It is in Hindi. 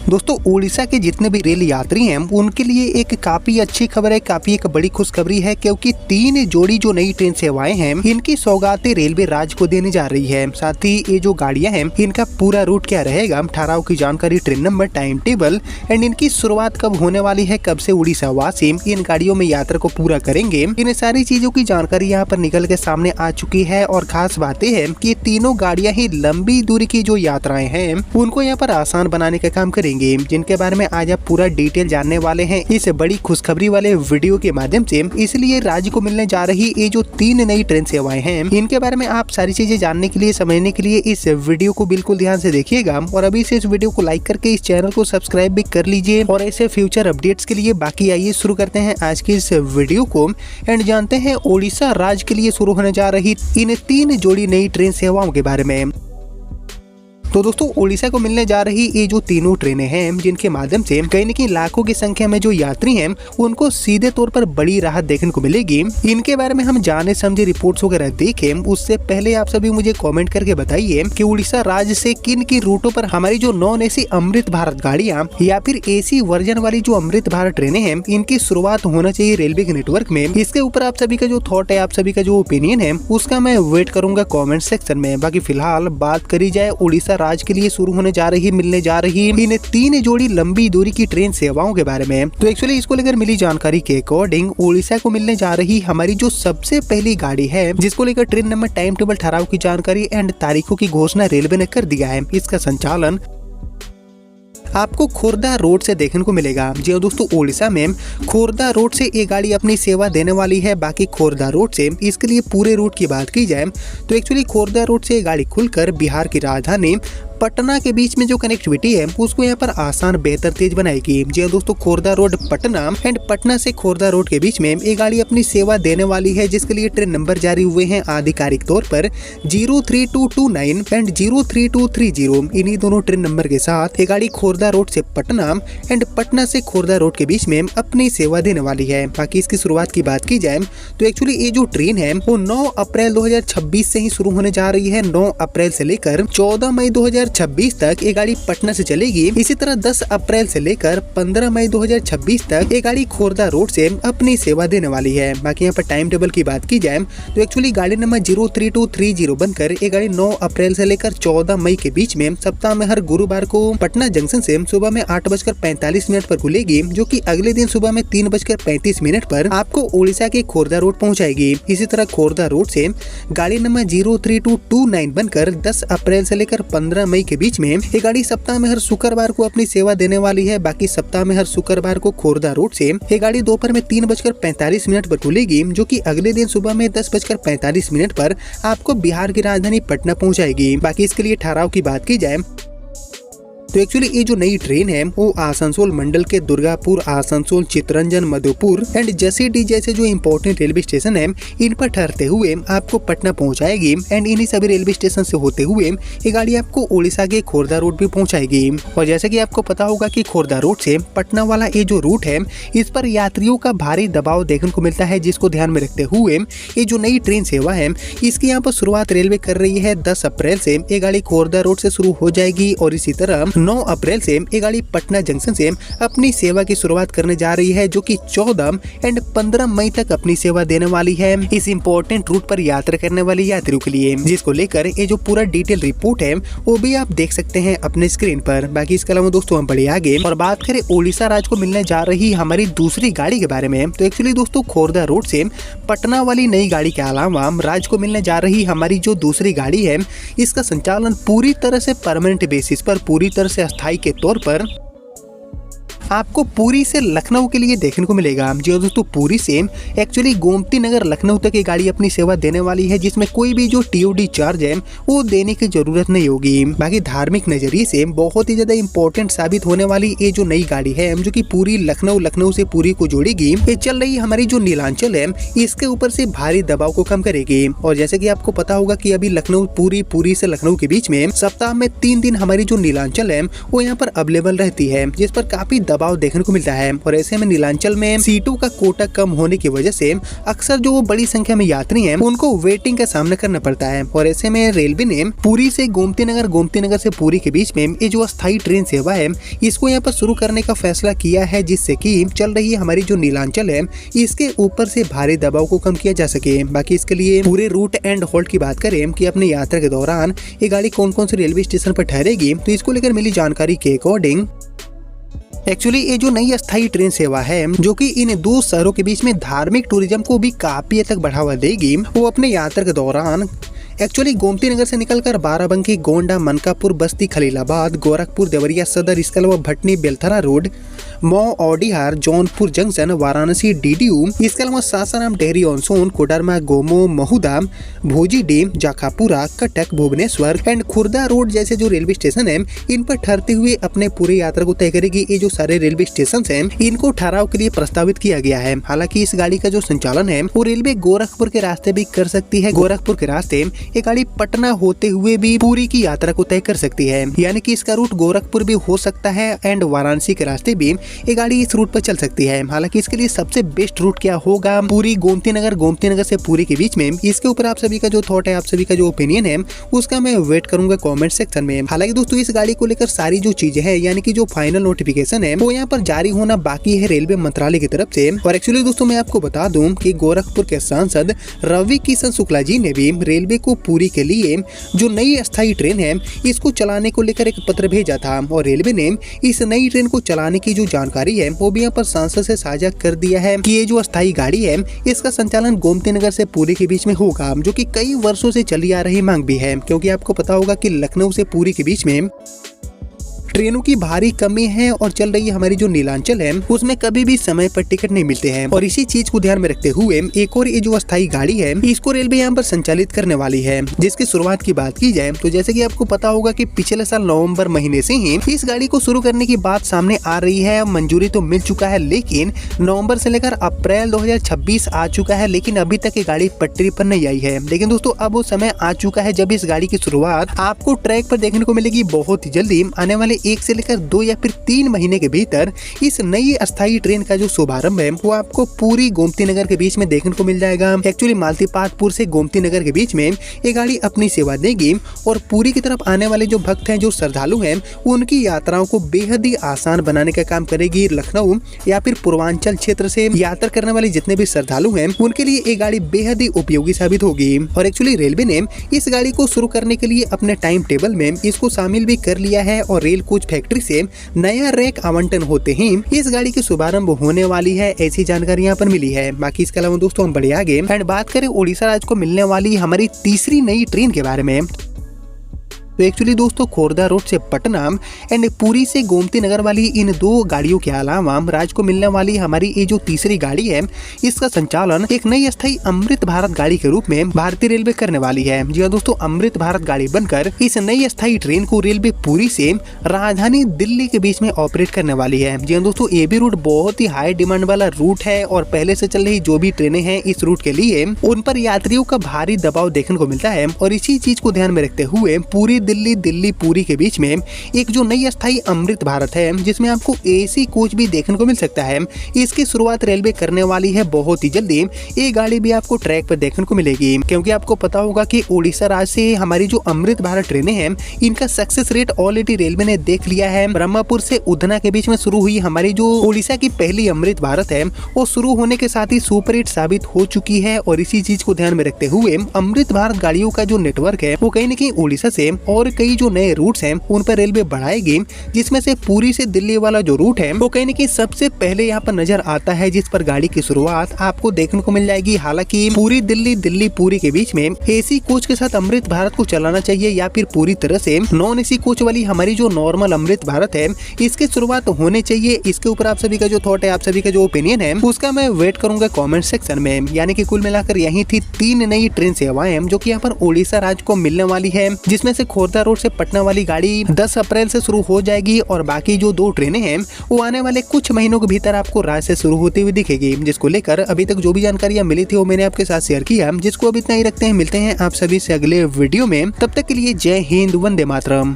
दोस्तों उड़ीसा के जितने भी रेल यात्री हैं उनके लिए एक काफी अच्छी खबर है, काफी एक बड़ी खुशखबरी है, क्योंकि 3 जोड़ी जो नई ट्रेन सेवाएं हैं इनकी सौगातें रेलवे राज्य को देने जा रही है। साथ ही ये जो गाड़ियां हैं इनका पूरा रूट क्या रहेगा, ठहराव की जानकारी, train number, time table and इनकी शुरुआत कब होने वाली है, कब से उड़ीसा वासी इन गाड़ियों में यात्रा को पूरा करेंगे, इन सारी चीजों की जानकारी यहाँ पर निकल के सामने आ चुकी है। और खास बात यह है कि तीनों गाड़ियां ही लंबी दूरी की जो यात्राएं हैं उनको यहाँ पर आसान बनाने का काम करेंगे, जिनके बारे में आज आप पूरा डिटेल जानने वाले हैं इस बड़ी खुशखबरी वाले वीडियो के माध्यम से। इसलिए राज्य को मिलने जा रही ये जो 3 नई ट्रेन सेवाएं हैं इनके बारे में आप सारी चीजें जानने के लिए, समझने के लिए इस वीडियो को बिल्कुल ध्यान से देखिएगा। और अभी से इस वीडियो को लाइक करके इस चैनल को सब्सक्राइब भी कर लीजिए और ऐसे फ्यूचर अपडेट्स के लिए। बाकी आइए शुरू करते हैं आज की इस वीडियो को एंड जानते हैं उड़ीसा राज्य के लिए शुरू होने जा रही इन 3 जोड़ी नई ट्रेन सेवाओं के बारे में। तो दोस्तों उड़ीसा को मिलने जा रही ये जो तीनों ट्रेनें हैं जिनके माध्यम से कहीं न कहीं लाखों की संख्या में जो यात्री हैं उनको सीधे तौर पर बड़ी राहत देखने को मिलेगी। इनके बारे में हम जाने समझे रिपोर्ट्स वगैरह देखें उससे पहले आप सभी मुझे कमेंट करके बताइए कि उड़ीसा राज्य से किन किन रूटों पर हमारी जो नॉन एसी अमृत भारत गाड़ियां या फिर एसी वर्जन वाली जो अमृत भारत ट्रेनें हैं इनकी शुरुआत होना चाहिए रेलवे के नेटवर्क में। इसके ऊपर आप सभी का जो थॉट है, आप सभी का जो ओपिनियन है उसका मैं वेट करूंगा कॉमेंट सेक्शन में। बाकी फिलहाल बात करी जाए उड़ीसा राज्य के लिए शुरू होने जा रही, मिलने जा रही इन 3 जोड़ी लंबी दूरी की ट्रेन सेवाओं के बारे में। तो एक्चुअली इसको लेकर मिली जानकारी के अकॉर्डिंग उड़ीसा को मिलने जा रही हमारी जो सबसे पहली गाड़ी है जिसको लेकर ट्रेन नंबर, टाइम टेबल, ठहराव की जानकारी एंड तारीखों की घोषणा रेलवे ने कर दिया है। इसका संचालन आपको खोर्धा रोड से देखने को मिलेगा। जी दोस्तों उड़ीसा में खोर्धा रोड से ये गाड़ी अपनी सेवा देने वाली है। बाकी खोर्धा रोड से इसके लिए पूरे रूट की बात की जाए तो एक्चुअली खोर्धा रोड से ये गाड़ी खुलकर बिहार की राजधानी पटना के बीच में जो कनेक्टिविटी है उसको यहाँ पर आसान, बेहतर, तेज बनाएगी। जी दोस्तों खोर्धा रोड पटना एंड पटना से खोर्धा रोड के बीच में ये गाड़ी अपनी सेवा देने वाली है, जिसके लिए ट्रेन नंबर जारी हुए हैं आधिकारिक तौर पर 03229 एंड 03230। इन्हीं दोनों ट्रेन नंबर के साथ ये गाड़ी खोर्धा रोड से पटना एंड पटना से खोर्धा रोड के बीच में अपनी सेवा देने वाली है। बाकी इसकी शुरुआत की बात की जाए तो एक्चुअली ये जो ट्रेन है वो 9 अप्रैल 2026 से ही शुरू होने जा रही है। 9 अप्रैल से लेकर 14 मई 2026 तक ये गाड़ी पटना से चलेगी। इसी तरह 10 अप्रैल से लेकर 15 मई 2026 तक ये गाड़ी खोर्धा रोड से अपनी सेवा देने वाली है। बाकी यहाँ पर टाइम टेबल की बात की जाए तो एक्चुअली गाड़ी नंबर 03230 बनकर ये गाड़ी 9 अप्रैल से लेकर 14 मई के बीच में सप्ताह में हर गुरुवार को पटना जंक्शन से सुबह में 8:45 पर खुलेगी, जो कि अगले दिन सुबह में 3:35 पर आपको उड़ीसा के खोर्धा रोड पहुंचाएगी। इसी तरह खोर्धा रोड से गाड़ी नंबर 03229 बनकर 10 अप्रैल से लेकर 15 मई के बीच में ये गाड़ी सप्ताह में हर शुक्रवार को अपनी सेवा देने वाली है। बाकी सप्ताह में हर शुक्रवार को खोर्धा रोड से ये गाड़ी दोपहर में 3:45 पर खुलेगी, जो कि अगले दिन सुबह में 10:45 पर आपको बिहार की राजधानी पटना पहुंचाएगी। बाकी इसके लिए ठहराव की बात की जाए तो एक्चुअली ये जो नई ट्रेन है वो आसनसोल मंडल के दुर्गापुर, आसनसोल, चितरंजन, मधुपुर एंड जसीडीह जैसे जो इम्पोर्टेंट रेलवे स्टेशन है इन पर ठहरते हुए आपको पटना पहुंचाएगी एंड इन्हीं सभी रेलवे स्टेशन से होते हुए ये गाड़ी आपको उड़ीसा के खोर्धा रोड भी पहुंचाएगी। और जैसे कि आपको पता होगा कि खोर्धा रोड से पटना वाला ये जो रूट है इस पर यात्रियों का भारी दबाव देखने को मिलता है, जिसको ध्यान में रखते हुए ये जो नई ट्रेन सेवा है इसकी यहाँ पर शुरुआत रेलवे कर रही है। 10 अप्रैल से ये गाड़ी खोर्धा रोड से शुरू हो जाएगी और इसी तरह 9 अप्रैल से ये गाड़ी पटना जंक्शन से अपनी सेवा की शुरुआत करने जा रही है, जो कि 14 एंड 15 मई तक अपनी सेवा देने वाली है इस इम्पोर्टेंट रूट पर यात्रा करने वाले यात्रियों के लिए, जिसको लेकर ये जो पूरा डिटेल रिपोर्ट है वो भी आप देख सकते हैं अपने स्क्रीन पर। बाकी इसके अलावा दोस्तों हम बढ़े आगे और बात करें उड़ीसा राज्य को मिलने जा रही हमारी दूसरी गाड़ी के बारे में। तो एक्चुअली दोस्तों खोर्धा रोड से पटना वाली नई गाड़ी के अलावा राज्य को मिलने जा रही हमारी जो दूसरी गाड़ी है इसका संचालन पूरी तरह से परमानेंट बेसिस पर, पूरी तरह से अस्थायी के तौर पर आपको पुरी से लखनऊ के लिए देखने को मिलेगा। जी दोस्तों पुरी से एक्चुअली गोमती नगर लखनऊ तक ये गाड़ी अपनी सेवा देने वाली है, जिसमें कोई भी जो टीओडी चार्ज है वो देने की जरूरत नहीं होगी। बाकी धार्मिक नजरिए से बहुत ही ज्यादा इंपॉर्टेंट साबित होने वाली ये जो नई गाड़ी है जो कि पूरी लखनऊ, लखनऊ से पुरी को जोड़ेगी। ये चल रही हमारी जो नीलांचल है इसके ऊपर से भारी दबाव को कम करेगी। और जैसे कि आपको पता होगा कि अभी लखनऊ पुरी, पुरी से लखनऊ के बीच में सप्ताह में 3 दिन हमारी जो नीलांचल है वो यहाँ पर अवेलेबल रहती है, जिस पर काफी दबाव देखने को मिलता है और ऐसे में नीलांचल में सीटों का कोटा कम होने की वजह से अक्सर जो बड़ी संख्या में यात्री हैं उनको वेटिंग का सामना करना पड़ता है। और ऐसे में रेलवे ने पुरी से गोमती नगर से पुरी के बीच में ये जो अस्थायी ट्रेन सेवा है इसको यहाँ पर शुरू करने का फैसला किया है, जिससे कि चल रही हमारी जो नीलांचल है इसके ऊपर से भारी दबाव को कम किया जा सके। बाकी इसके लिए पूरे रूट एंड होल्ड की बात करें कि अपनी यात्रा के दौरान ये गाड़ी कौन कौन से रेलवे स्टेशन पर ठहरेगी, तो इसको लेकर मिली जानकारी के अकॉर्डिंग एक्चुअली ये जो नई अस्थायी ट्रेन सेवा है जो कि इन दो शहरों के बीच में धार्मिक टूरिज्म को भी काफी हद तक बढ़ावा देगी, वो अपने यात्रा के दौरान एक्चुअली गोमती नगर से निकलकर बाराबंकी, गोंडा, मनकापुर, बस्ती, खलीलाबाद, गोरखपुर, देवरिया सदर, इसके अलावा Bhatni, Belthara road, Mau, औडिहार, Jaunpur junction, Varanasi, DDU, इसके अलावा सासाराम, डेहरी ऑनसोन, कोडरमा, गोमो, महुदा, भोजीडीह, जाखापुरा, कटक, भुवनेश्वर एंड खुर्दा रोड जैसे जो रेलवे स्टेशन है इन पर ठहरते हुए अपने पूरी यात्रा को तय करेगी। ये जो सारे रेलवे स्टेशन हैं इनको ठहराव के लिए प्रस्तावित किया गया है। हालांकि इस गाड़ी का जो संचालन है वो रेलवे गोरखपुर के रास्ते भी कर सकती है। गोरखपुर के रास्ते ये गाड़ी पटना होते हुए भी पूरी की यात्रा को तय कर सकती है, यानी कि इसका रूट गोरखपुर भी हो सकता है एंड वाराणसी के रास्ते भी ये गाड़ी इस रूट पर चल सकती है। हालांकि इसके लिए सबसे बेस्ट रूट क्या होगा पूरी गोमती नगर से पूरी के बीच में, इसके ऊपर आप सभी का जो थॉट है, आप सभी का जो ओपिनियन है उसका मैं वेट करूंगा कमेंट सेक्शन में। हालांकि दोस्तों इस गाड़ी को लेकर सारी जो चीजें हैं यानी कि जो फाइनल नोटिफिकेशन है वो यहाँ पर जारी होना बाकी है रेलवे मंत्रालय की तरफ से। और एक्चुअली दोस्तों मैं आपको बता दूं कि गोरखपुर के सांसद रवि किशन शुक्ला जी ने भी रेलवे को पूरी के लिए जो नई अस्थायी ट्रेन है इसको चलाने को लेकर एक पत्र भेजा था और रेलवे ने इस नई ट्रेन को चलाने की जो जानकारी है वो भी यहाँ पर सांसद से साझा कर दिया है कि ये जो अस्थायी गाड़ी है इसका संचालन गोमती नगर से पुरी के बीच में होगा, जो कि कई वर्षों से चली आ रही मांग भी है, क्योंकि आपको पता होगा कि लखनऊ से पुरी के बीच में ट्रेनों की भारी कमी है और चल रही हमारी जो नीलांचल है उसमें कभी भी समय पर टिकट नहीं मिलते हैं। और इसी चीज को ध्यान में रखते हुए एक और ये जो अस्थायी गाड़ी है इसको रेलवे यहाँ पर संचालित करने वाली है, जिसकी शुरुआत की बात की जाए तो जैसे कि आपको पता होगा कि पिछले साल नवंबर महीने से ही इस गाड़ी को शुरू करने की बात सामने आ रही है। मंजूरी तो मिल चुका है, लेकिन नवंबर से लेकर अप्रैल 2026 आ चुका है, लेकिन अभी तक ये गाड़ी पटरी पर नहीं आई है। लेकिन दोस्तों अब वो समय आ चुका है जब इस गाड़ी की शुरुआत आपको ट्रैक पर देखने को मिलेगी बहुत ही जल्दी। आने वाले 1 से लेकर 2 या फिर 3 महीने के भीतर इस नई अस्थायी ट्रेन का जो शुभारंभ है वो आपको पूरी गोमती नगर के बीच में देखने को मिल जाएगा। एक्चुअली मालतीपातपुर से गोमती नगर के बीच में ये गाड़ी अपनी सेवा देगी और पूरी की तरफ आने वाले जो भक्त हैं, जो श्रद्धालु हैं, उनकी यात्राओं को बेहद ही आसान बनाने का काम करेगी। लखनऊ या फिर पूर्वांचल क्षेत्र से यात्रा करने वाले जितने भी श्रद्धालु हैं उनके लिए ये गाड़ी बेहद ही उपयोगी साबित होगी। और एक्चुअली रेलवे ने इस गाड़ी को शुरू करने के लिए अपने टाइम टेबल में इसको शामिल भी कर लिया है और रेल कोच फैक्ट्री से नया रैक आवंटन होते ही इस गाड़ी की शुभारंभ होने वाली है, ऐसी जानकारी यहाँ पर मिली है। बाकी इसके अलावा दोस्तों हम बढ़े आगे एंड बात करें उड़ीसा राज्य को मिलने वाली हमारी तीसरी नई ट्रेन के बारे में। तो एक्चुअली दोस्तों खोर्दा रोड से पटना एंड पुरी से गोमती नगर वाली इन 2 गाड़ियों के अलावा राज्य को मिलने वाली हमारी ये जो तीसरी गाड़ी है इसका संचालन एक नई अस्थायी अमृत भारत गाड़ी के रूप में भारतीय रेलवे करने वाली है। जी हाँ दोस्तों, अमृत भारत गाड़ी बनकर इस नई अस्थायी ट्रेन को रेलवे पुरी से राजधानी दिल्ली के बीच में ऑपरेट करने वाली है। जी हाँ दोस्तों, ये भी रूट बहुत ही हाई डिमांड वाला रूट है और पहले से चल रही जो भी ट्रेनें हैं इस रूट के लिए उन पर यात्रियों का भारी दबाव देखने को मिलता है। और इसी चीज को ध्यान में रखते हुए पूरी दिल्ली पुरी के बीच में एक जो नई अस्थायी अमृत भारत है जिसमें आपको एसी कोच भी देखने को मिल सकता है, इसकी शुरुआत रेलवे करने वाली है बहुत ही जल्दी। ये गाड़ी भी आपको ट्रैक पर देखने को मिलेगी, क्योंकि आपको पता होगा कि उड़ीसा राज्य से हमारी जो अमृत भारत ट्रेनें हैं इनका सक्सेस रेट ऑलरेडी रेलवे ने देख लिया है। ब्रह्मपुर से उधना के बीच में शुरू हुई हमारी जो उड़ीसा की पहली अमृत भारत है वो शुरू होने के साथ ही सुपर हिट साबित हो चुकी है। और इसी चीज को ध्यान में रखते हुए अमृत भारत गाड़ियों का जो नेटवर्क है वो कहीं न कहीं उड़ीसा से और कई जो नए रूट्स हैं उन पर रेलवे बढ़ाएगी, जिसमें से पुरी से दिल्ली वाला जो रूट है वो कहीं न कहीं सबसे पहले यहाँ पर नजर आता है, जिस पर गाड़ी की शुरुआत आपको देखने को मिल जाएगी। हालांकि पूरी दिल्ली पुरी के बीच में एसी कोच के साथ अमृत भारत को चलाना चाहिए या फिर पूरी तरह से नॉन एसी कोच वाली हमारी जो नॉर्मल अमृत भारत है इसकी शुरुआत होने चाहिए। इसके ऊपर आप सभी का जो थॉट है, आप सभी का जो ओपिनियन है उसका मैं वेट करूंगा कमेंट सेक्शन में। यानी कि कुल मिलाकर यही थी 3 नई ट्रेन सेवाएं जो कि यहाँ पर उड़ीसा राज्य को मिलने वाली है, जिसमें से खोर्दा रोड से पटना वाली गाड़ी 10 अप्रैल से शुरू हो जाएगी और बाकी जो 2 ट्रेनें हैं वो आने वाले कुछ महीनों के भीतर आपको राज्य से शुरू होती हुई दिखेगी। जिसको लेकर अभी तक जो भी जानकारियां मिली थी वो मैंने आपके साथ शेयर किया। जिसको अब इतना ही रखते हैं, मिलते हैं आप सभी से अगले वीडियो में। तब तक के लिए जय हिंद, वंदे मातरम।